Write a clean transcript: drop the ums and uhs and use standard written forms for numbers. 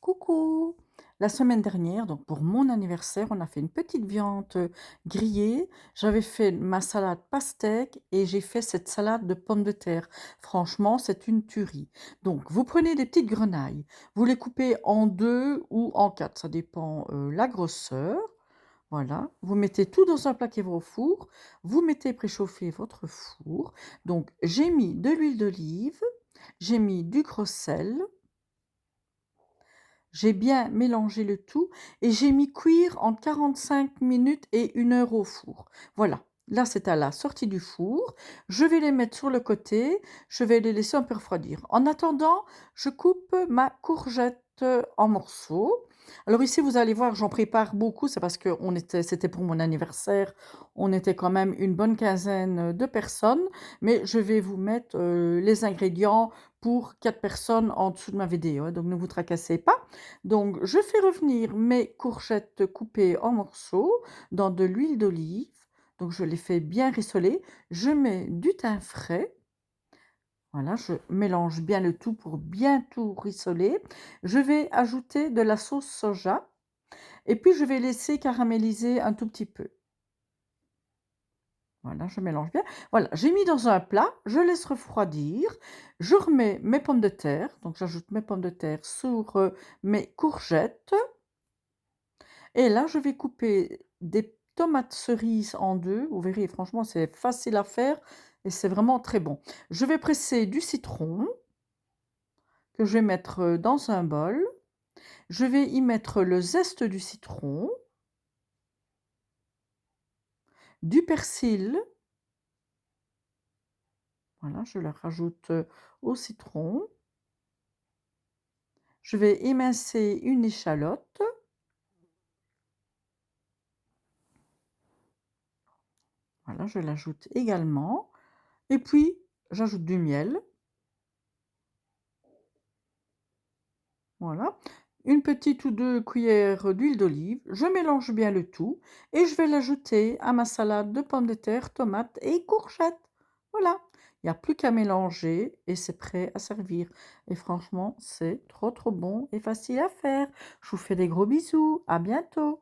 Coucou! La semaine dernière, donc pour mon anniversaire, on a fait une petite viande grillée. J'avais fait ma salade pastèque et j'ai fait cette salade de pommes de terre. Franchement, c'est une tuerie. Donc, vous prenez des petites grenailles, vous les coupez en deux ou en quatre, ça dépend la grosseur. Voilà, vous mettez tout dans un plat qui va au four, vous mettez préchauffer votre four. Donc, j'ai mis de l'huile d'olive, j'ai mis du gros sel. J'ai bien mélangé le tout et j'ai mis cuire entre 45 minutes et 1 heure au four. Voilà, là c'est à la sortie du four. Je vais les mettre sur le côté, je vais les laisser un peu refroidir. En attendant, je coupe ma courgette en morceaux. Alors ici, vous allez voir, j'en prépare beaucoup, c'est parce que c'était pour mon anniversaire, on était quand même une bonne quinzaine de personnes, mais je vais vous mettre les ingrédients pour 4 personnes en dessous de ma vidéo, hein, donc ne vous tracassez pas. Donc je fais revenir mes courgettes coupées en morceaux dans de l'huile d'olive, donc je les fais bien rissoler. Je mets du thym frais, voilà, je mélange bien le tout pour bien tout rissoler. Je vais ajouter de la sauce soja et puis je vais laisser caraméliser un tout petit peu. Voilà, je mélange bien. Voilà, j'ai mis dans un plat, je laisse refroidir, je remets mes pommes de terre, donc j'ajoute mes pommes de terre sur mes courgettes. Et là, je vais couper des tomates cerises en 2. Vous verrez, franchement, c'est facile à faire et c'est vraiment très bon. Je vais presser du citron que je vais mettre, dans un bol. Je vais y mettre le zeste du citron, du persil, voilà, je le rajoute, au citron. Je vais émincer une échalote, voilà, je l'ajoute également et puis j'ajoute du miel. Voilà, une petite ou 2 cuillères d'huile d'olive, je mélange bien le tout et je vais l'ajouter à ma salade de pommes de terre, tomates et courgettes. Voilà, il n'y a plus qu'à mélanger et c'est prêt à servir. Et franchement, c'est trop trop bon et facile à faire. Je vous fais des gros bisous, à bientôt.